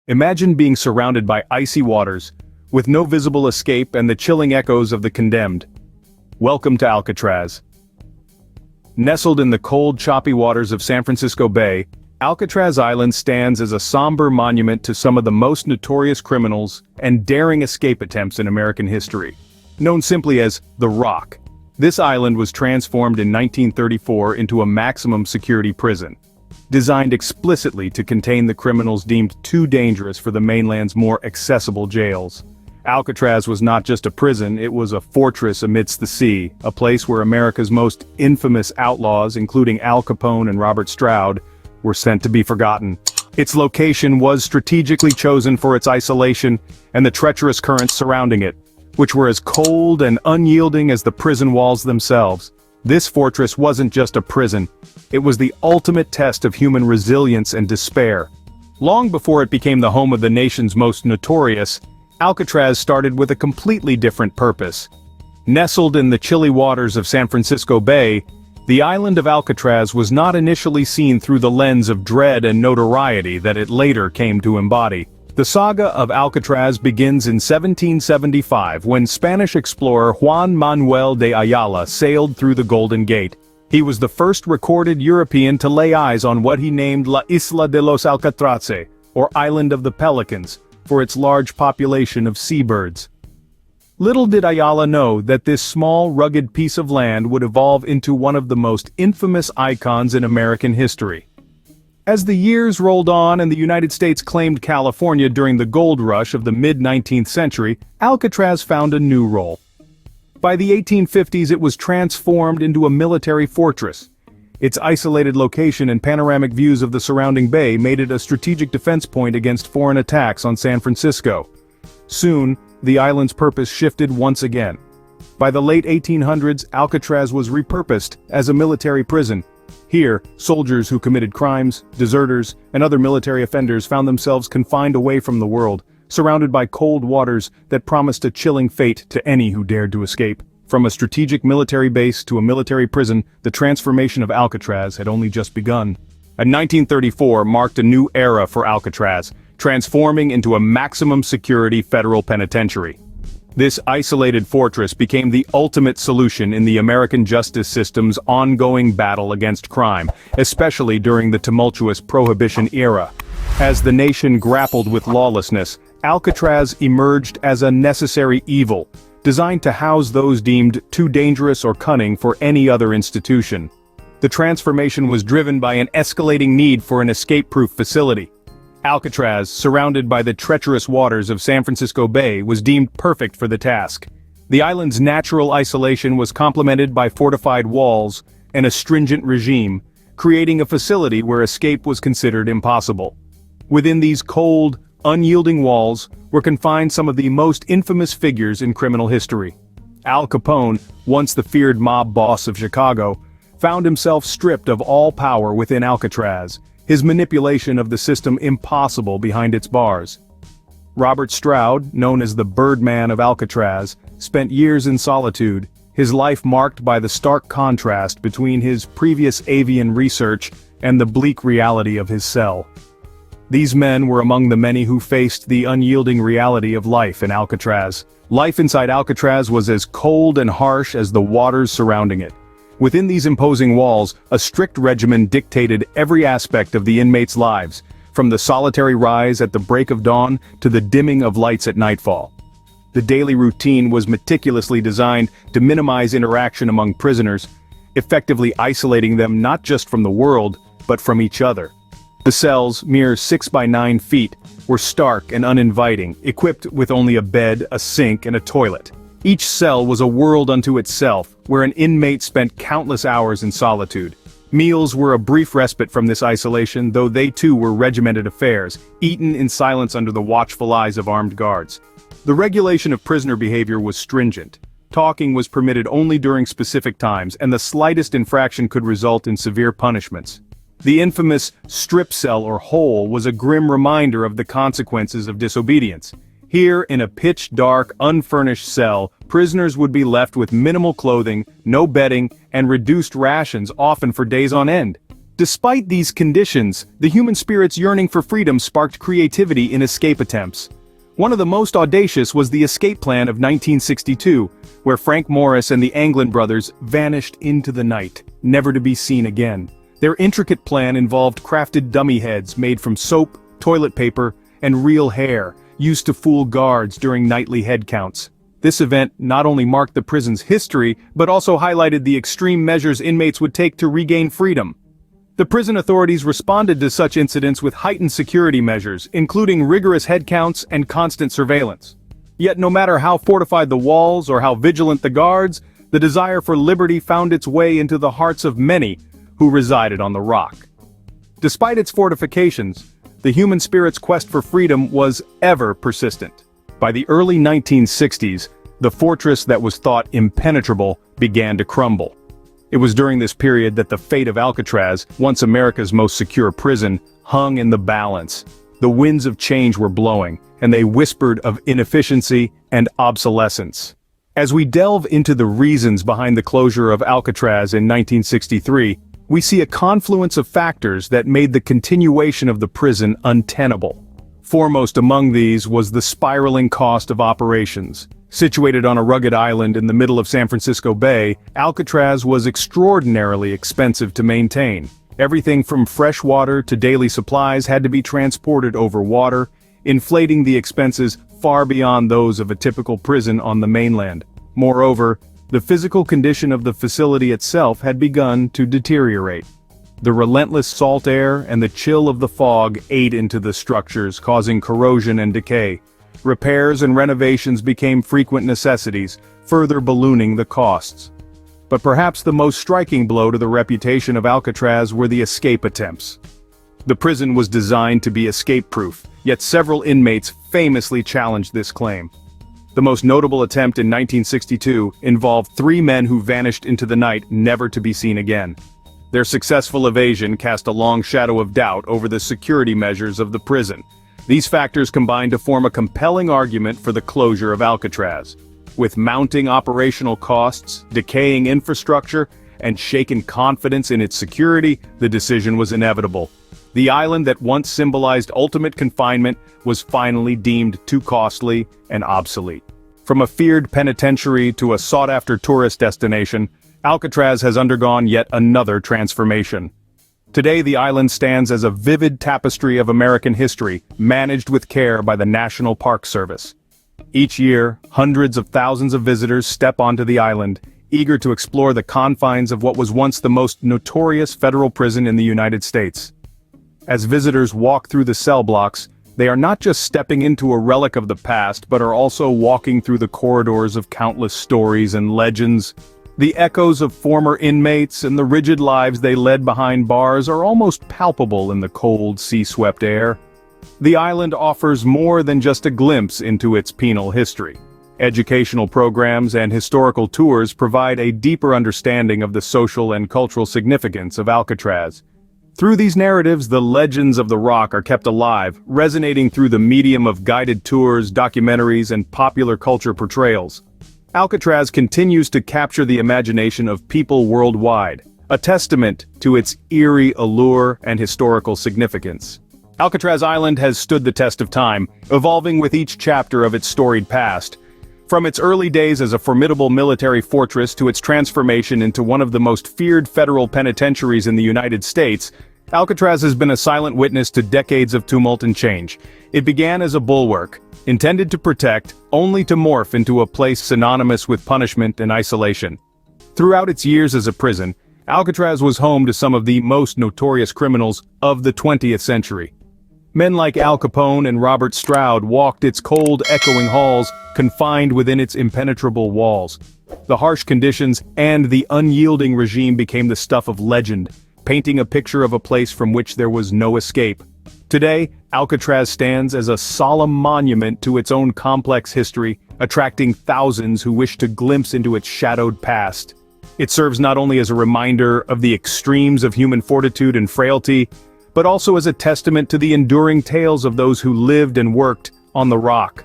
Imagine being surrounded by icy waters, with no visible escape and the chilling echoes of the condemned. Welcome to Alcatraz. Nestled in the cold, choppy waters of San Francisco Bay, Alcatraz Island stands as a somber monument to some of the most notorious criminals and daring escape attempts in American history. Known simply as The Rock, this island was transformed in 1934 into a maximum security prison, designed explicitly to contain the criminals deemed too dangerous for the mainland's more accessible jails. Alcatraz was not just a prison, it was a fortress amidst the sea, a place where America's most infamous outlaws, including Al Capone and Robert Stroud, were sent to be forgotten. Its location was strategically chosen for its isolation and the treacherous currents surrounding it, which were as cold and unyielding as the prison walls themselves. This fortress wasn't just a prison, it was the ultimate test of human resilience and despair. Long before it became the home of the nation's most notorious, Alcatraz started with a completely different purpose. Nestled in the chilly waters of San Francisco Bay, the island of Alcatraz was not initially seen through the lens of dread and notoriety that it later came to embody. The saga of Alcatraz begins in 1775 when Spanish explorer Juan Manuel de Ayala sailed through the Golden Gate. He was the first recorded European to lay eyes on what he named La Isla de los Alcatraces, or Island of the Pelicans, for its large population of seabirds. Little did Ayala know that this small, rugged piece of land would evolve into one of the most infamous icons in American history. As the years rolled on and the United States claimed California during the gold rush of the mid-19th century, Alcatraz found a new role. By the 1850s it was transformed into a military fortress. Its isolated location and panoramic views of the surrounding bay made it a strategic defense point against foreign attacks on San Francisco. Soon, the island's purpose shifted once again. By the late 1800s, Alcatraz was repurposed as a military prison. Here, soldiers who committed crimes, deserters, and other military offenders found themselves confined away from the world, surrounded by cold waters that promised a chilling fate to any who dared to escape. From a strategic military base to a military prison, the transformation of Alcatraz had only just begun. And 1934 marked a new era for Alcatraz, transforming into a maximum security federal penitentiary. This isolated fortress became the ultimate solution in the American justice system's ongoing battle against crime, especially during the tumultuous Prohibition era. As the nation grappled with lawlessness, Alcatraz emerged as a necessary evil, designed to house those deemed too dangerous or cunning for any other institution. The transformation was driven by an escalating need for an escape-proof facility. Alcatraz, surrounded by the treacherous waters of San Francisco Bay, was deemed perfect for the task. The island's natural isolation was complemented by fortified walls and a stringent regime, creating a facility where escape was considered impossible. Within these cold, unyielding walls were confined some of the most infamous figures in criminal history. Al Capone, once the feared mob boss of Chicago, found himself stripped of all power within Alcatraz, his manipulation of the system impossible behind its bars. Robert Stroud, known as the Birdman of Alcatraz, spent years in solitude, his life marked by the stark contrast between his previous avian research and the bleak reality of his cell. These men were among the many who faced the unyielding reality of life in Alcatraz. Life inside Alcatraz was as cold and harsh as the waters surrounding it. Within these imposing walls, a strict regimen dictated every aspect of the inmates' lives, from the solitary rise at the break of dawn to the dimming of lights at nightfall. The daily routine was meticulously designed to minimize interaction among prisoners, effectively isolating them not just from the world, but from each other. The cells, mere 6 by 9 feet, were stark and uninviting, equipped with only a bed, a sink, and a toilet. Each cell was a world unto itself, where an inmate spent countless hours in solitude. Meals were a brief respite from this isolation, though they too were regimented affairs, eaten in silence under the watchful eyes of armed guards. The regulation of prisoner behavior was stringent. Talking was permitted only during specific times, and the slightest infraction could result in severe punishments. The infamous strip cell or hole was a grim reminder of the consequences of disobedience. Here, in a pitch-dark, unfurnished cell, prisoners would be left with minimal clothing, no bedding, and reduced rations often for days on end. Despite these conditions, the human spirit's yearning for freedom sparked creativity in escape attempts. One of the most audacious was the escape plan of 1962, where Frank Morris and the Anglin brothers vanished into the night, never to be seen again. Their intricate plan involved crafted dummy heads made from soap, toilet paper, and real hair, used to fool guards during nightly head counts. This event not only marked the prison's history, but also highlighted the extreme measures inmates would take to regain freedom. The prison authorities responded to such incidents with heightened security measures, including rigorous head counts and constant surveillance. Yet no matter how fortified the walls or how vigilant the guards, the desire for liberty found its way into the hearts of many who resided on the rock. Despite its fortifications, the human spirit's quest for freedom was ever persistent. By the early 1960s, the fortress that was thought impenetrable began to crumble. It was during this period that the fate of Alcatraz, once America's most secure prison, hung in the balance. The winds of change were blowing, and they whispered of inefficiency and obsolescence. As we delve into the reasons behind the closure of Alcatraz in 1963, we see a confluence of factors that made the continuation of the prison untenable. Foremost among these was the spiraling cost of operations. Situated on a rugged island in the middle of San Francisco Bay, Alcatraz was extraordinarily expensive to maintain. Everything from fresh water to daily supplies had to be transported over water, inflating the expenses far beyond those of a typical prison on the mainland. Moreover, the physical condition of the facility itself had begun to deteriorate. The relentless salt air and the chill of the fog ate into the structures, causing corrosion and decay. Repairs and renovations became frequent necessities, further ballooning the costs. But perhaps the most striking blow to the reputation of Alcatraz were the escape attempts. The prison was designed to be escape-proof, yet several inmates famously challenged this claim. The most notable attempt in 1962 involved 3 men who vanished into the night, never to be seen again. Their successful evasion cast a long shadow of doubt over the security measures of the prison. These factors combined to form a compelling argument for the closure of Alcatraz. With mounting operational costs, decaying infrastructure, and shaken confidence in its security, the decision was inevitable. The island that once symbolized ultimate confinement was finally deemed too costly and obsolete. From a feared penitentiary to a sought-after tourist destination, Alcatraz has undergone yet another transformation. Today the island stands as a vivid tapestry of American history, managed with care by the National Park Service. Each year, hundreds of thousands of visitors step onto the island, eager to explore the confines of what was once the most notorious federal prison in the United States. As visitors walk through the cell blocks, they are not just stepping into a relic of the past, but are also walking through the corridors of countless stories and legends. The echoes of former inmates and the rigid lives they led behind bars are almost palpable in the cold, sea-swept air. The island offers more than just a glimpse into its penal history. Educational programs and historical tours provide a deeper understanding of the social and cultural significance of Alcatraz. Through these narratives, the legends of the Rock are kept alive, resonating through the medium of guided tours, documentaries, and popular culture portrayals. Alcatraz continues to capture the imagination of people worldwide, a testament to its eerie allure and historical significance. Alcatraz Island has stood the test of time, evolving with each chapter of its storied past. From its early days as a formidable military fortress to its transformation into one of the most feared federal penitentiaries in the United States, Alcatraz has been a silent witness to decades of tumult and change. It began as a bulwark, intended to protect, only to morph into a place synonymous with punishment and isolation. Throughout its years as a prison, Alcatraz was home to some of the most notorious criminals of the 20th century. Men like Al Capone and Robert Stroud walked its cold, echoing halls, confined within its impenetrable walls. The harsh conditions and the unyielding regime became the stuff of legend, painting a picture of a place from which there was no escape. Today, Alcatraz stands as a solemn monument to its own complex history, attracting thousands who wish to glimpse into its shadowed past. It serves not only as a reminder of the extremes of human fortitude and frailty, but also as a testament to the enduring tales of those who lived and worked on the Rock.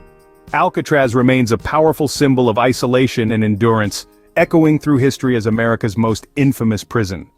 Alcatraz remains a powerful symbol of isolation and endurance, echoing through history as America's most infamous prison.